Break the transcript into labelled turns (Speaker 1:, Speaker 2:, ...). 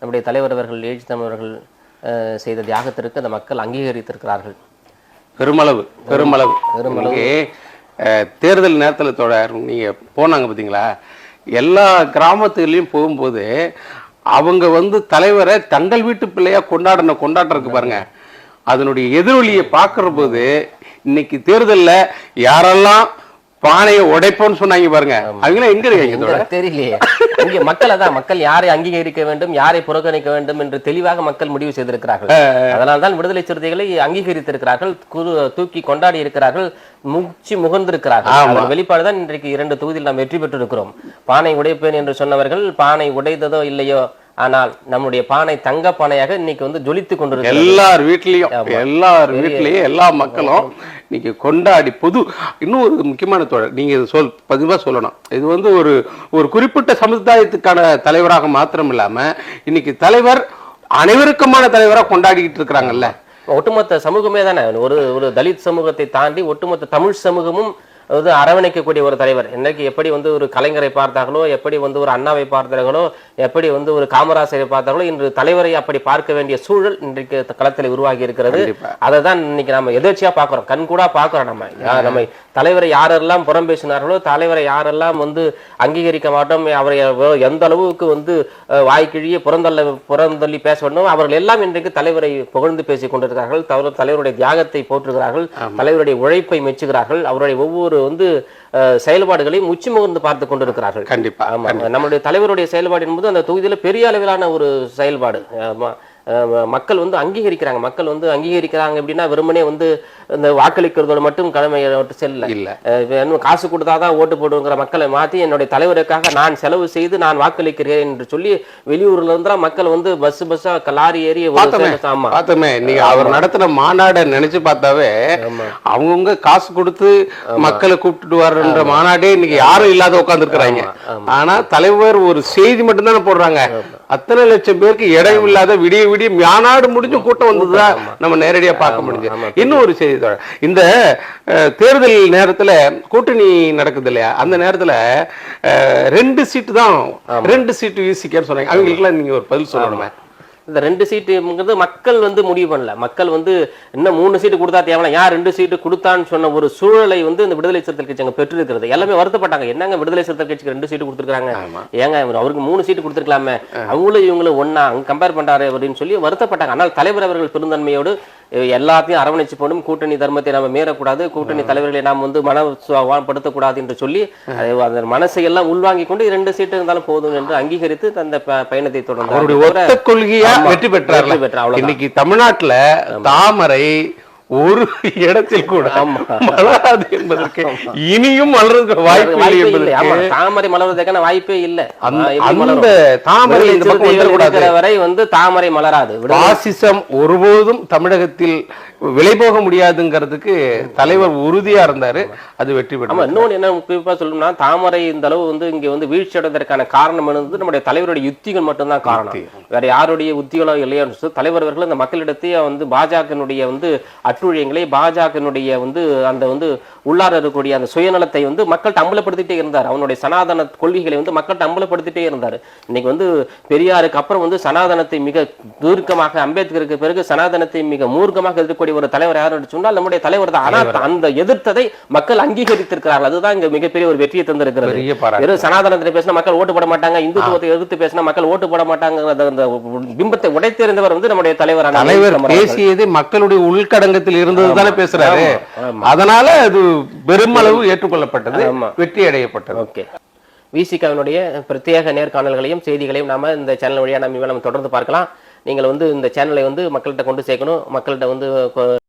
Speaker 1: நம்முடைய தலைவர் அவர்கள் எழுச்சி தமிழர்கள் செய்த தியாகத்திற்கு அந்த மக்கள் அங்கீகரித்திருக்கிறார்கள்.
Speaker 2: பெருமளவு பெருமளவு பெருமளவு தேர்தல் நேரத்தில் தொடர் நீங்க போனாங்க பார்த்தீங்களா, எல்லா கிராமத்துலையும் போகும்போது அவங்க தலைவரை தங்கள் வீட்டு பிள்ளையா கொண்டாடுறதுக்கு பாருங்க, அதனுடைய எதிரொலியை பார்க்கிற போது இன்னைக்கு தேர்தலில் யாரெல்லாம் பானையை உடைப்போன்னு சொன்னாங்க பாருங்க, அவங்களாம் எங்க இருக்காங்க
Speaker 1: தெரியலையே. இங்கே மக்கள் அதான், மக்கள் யாரை அங்கீகரிக்க வேண்டும் யாரை புறக்கணிக்க வேண்டும் என்று தெளிவாக மக்கள் முடிவு செய்திருக்கிறார்கள். அதனால்தான் விடுதலை சிறுத்தைகளை அங்கீகரித்திருக்கிறார்கள், தூக்கி கொண்டாடி இருக்கிறார்கள், முகர்ந்திருக்கிறார்கள். வெளிப்பாடுதான் இன்றைக்கு 2 தொகுதியில் நாம் வெற்றி பெற்றிருக்கிறோம். பானை உடைப்பேன் என்று சொன்னவர்கள் பானை உடைத்ததோ இல்லையோ, ஆனால் நம்முடைய பானை தங்க பானையாக இன்னைக்கு ஜொலித்துக் கொண்டிருக்கிறது. எல்லார்
Speaker 2: வீட்லயும் எல்லா மக்களும் இன்னைக்கு கொண்டாடி இன்னும் ஒரு முக்கியமான தோழர் நீங்க பதிவா சொல்லணும். இது ஒரு குறிப்பிட்ட சமுதாயத்துக்கான தலைவராக மாத்திரம் இல்லாம இன்னைக்கு தலைவர் அனைவருக்குமான தலைவராக கொண்டாடிக்கிட்டு இருக்கிறாங்கல்ல.
Speaker 1: ஒட்டுமொத்த சமூகமே தானே, ஒரு தலித் சமூகத்தை தாண்டி ஒட்டுமொத்த தமிழ் சமூகமும் அரவணைக்கக்கூடிய ஒரு தலைவர். இன்னைக்கு எப்படி ஒரு கலைஞரை பார்த்தார்களோ, எப்படி ஒரு அண்ணாவை பார்த்தார்களோ, எப்படி ஒரு காமராசரை பார்த்தார்களோ, இன்று தலைவரை அப்படி பார்க்க வேண்டிய சூழல் இன்றைக்கு களத்தில் உருவாகி இருக்கிறது. அதை தான் இன்னைக்கு நம்ம எதேர்ச்சியா பார்க்கிறோம், கண்கூடா பார்க்கிறோம். நம்ம தலைவரை யாரெல்லாம் புறம் பேசினார்களோ, தலைவரை யாரெல்லாம் அங்கீகரிக்க மாட்டோம், அவரை எந்த அளவுக்கு வாய்க்கிழியே புறந்தள்ளி பேச வேண்டும், அவர்கள் எல்லாம் இன்றைக்கு தலைவரை புகழ்ந்து பேசிக் கொண்டிருக்கிறார்கள். தலைவருடைய தியாகத்தை போற்றுகிறார்கள், தலைவருடைய உழைப்பை மெச்சுகிறார்கள், அவருடைய ஒவ்வொரு செயல்பாடுகளையும் உச்சி முகர்ந்து பார்த்து கொண்டிருக்கிறார்கள்.
Speaker 2: கண்டிப்பா.
Speaker 1: நம்முடைய தலைவருடைய செயல்பாடு என்பது அந்த தொகுதியில பெரிய அளவிலான ஒரு செயல்பாடு. மக்கள் அங்கீகரிக்கிறாங்க. மக்கள் அங்கீகரிக்கிறாங்க அப்படின்னா வெறுமனே இந்த வாக்களிக்கிறதோட மட்டும் கடமை செல்ல இல்ல, இன்னும் காசு கொடுத்தாதான் ஓட்டு போடுங்கிற மக்களை மாத்தி என்னுடைய தலைவருக்காக நான் செலவு செய்து நான் வாக்களிக்கிறேன் என்று சொல்லி வெளியூர்ல இருந்தா மக்கள் பஸ்ஸா லாரி ஏறி
Speaker 2: நீங்க அவர் நடத்தின மாநாட நினைச்சு பார்த்தாவே அவங்கவுங்க காசு கொடுத்து மக்களை கூப்பிட்டு வர்ற மாநாடே இன்னைக்கு யாரும் இல்லாத உட்கார்ந்து இருக்கிறாங்க. ஆனா தலைவர் ஒரு செய்தி மட்டும் தானே போடுறாங்க. அத்தனை லட்சம் பேருக்கு இடம் இல்லாத விடிய விடிய மாநாடு முடிஞ்சு கூட்டம் வந்ததுதான் நம்ம நேரடியா பார்க்க முடிஞ்சு. இன்னும் ஒரு செய்தி, இந்த தேர்தல் நேரத்துல கூட்டணி நடக்குது இல்லையா, அந்த நேரத்துல 2 சீட்டு தான், 2 சீட்டு வீசிக்கன்னு சொன்னாங்க. அவங்களுக்குலாம் நீங்க ஒரு பதில் சொல்லணுமே.
Speaker 1: இந்த 2 சீட்டுங்கிறது மக்கள் முடிவு பண்ணல. மக்கள் இன்னும் 3 சீட்டு கொடுத்தா தேவையில்ல, யார் 2 சீட்டு கொடுத்தான்னு சொன்ன ஒரு சூழலை இந்த விடுதலை சிறுத்தைகள் கட்சி அங்க பெற்றிருக்கிறது. எல்லாமே வருத்தப்பட்டாங்க, என்னங்க விடுதலை சிறுத்தைகள் கட்சிக்கு 2 சீட்டு கொடுத்துருக்காங்க, ஏங்க அவருக்கு 3 சீட்டு கொடுத்துருக்கலாமே, அவங்களும் இவங்களும் ஒன்னா கம்பேர் பண்றாரு அப்படின்னு சொல்லி வருத்தப்பட்டாங்க. ஆனால் தலைவர் அவர்கள் பெருந்தன்மையோடு எல்லாத்தையும் அரவணைச்சு போடும், கூட்டணி தர்மத்தை நாம மீறக்கூடாது, கூட்டணி தலைவர்களை நாம் மனப்படுத்தக்கூடாது என்று சொல்லி அந்த மனசை எல்லாம் உள்வாங்கி கொண்டு 2 சீட்டு இருந்தாலும் போதும் என்று அங்கீகரித்து அந்த பயணத்தை தொடர்ந்து
Speaker 2: கொள்கையா வெற்றி பெற்றார். இன்னைக்கு தமிழ்நாட்டுல தாமரை ஒரு இடத்தில் கூட மலராது என்பதற்கு இனியும் மலர்றதுக்கு வாய்ப்பு இல்லை.
Speaker 1: தாமரை மலர்வதற்கான வாய்ப்பே இல்லை.
Speaker 2: அந்த தாமரை
Speaker 1: வரை தாமரை மலராது.
Speaker 2: பாசிசம் ஒருபோதும் தமிழகத்தில் விலை போக முடியாதுங்கிறதுக்கு தலைவர் உறுதியா இருந்தாரு, அது வெற்றி பெற்றார்.
Speaker 1: இன்னொன்னு என்ன குறிப்பா சொல்லணும்னா, தாமரை இந்த அளவு இங்க வீழ்ச்சி அடைவதற்கான காரணம் நம்முடைய தலைவருடைய யுத்திகள் மட்டும்தான் காரணம், வேற யாருடைய உத்திகளோ இல்லையோ. தலைவர் அவர்கள் இந்த மக்களிடத்தையே பாஜகனுடைய அட்டுழியங்களை, பாஜகனுடைய அந்த உள்ளார இருக்கக்கூடிய அந்த சுயநலத்தை மக்கள் அம்பலப்படுத்திட்டே இருந்தார். அவனுடைய சனாதன கொள்கைகளை மக்கள் அம்பலப்படுத்திட்டே இருந்தார். இன்னைக்கு பெரியாருக்கு அப்புறம் சனாதனத்தை மிக தீர்க்கமாக, அம்பேத்கருக்கு பிறகு சனாதனத்தை மிக மூர்க்கமாக எதிர்க்கக்கூடிய ஒரு தலைவர் யார் சொன்னால் நம்முடைய தலைவர் தான். ஆனால் அந்த எதிர்த்ததை மக்கள் அங்கீகரித்திருக்கிறார்கள். அதுதான் இங்க மிகப்பெரிய ஒரு வெற்றியை தந்திருக்கிறது. சனாதனத்தை பேசினா மக்கள் ஓட்டு போட மாட்டாங்க, இந்துத்துவத்தை எதிர்த்து பேசினா மக்கள் ஓட்டு போட மாட்டாங்க, அந்த பிம்பத்தை உடைத்தெறிந்தவர் நம்முடைய தலைவர்.
Speaker 2: பேசியது மக்களுடைய உள்கடங்கத்தில் இருந்ததுதானே பேசுறாரு. அதனால அது பெருமளவு ஏற்றுக்கொள்ளப்பட்டது, வெற்றி அடையப்பட்டது.
Speaker 1: ஓகே, விசிகாவினுடைய பிரத்யேக நேர்காணல்களையும் செய்திகளையும் நாம இந்த சேனல் வழியா நம்ம தொடர்ந்து பார்க்கலாம். நீங்கள் இந்த சேனலை மக்கள்கிட்ட கொண்டு சேர்க்கணும், மக்கள்கிட்ட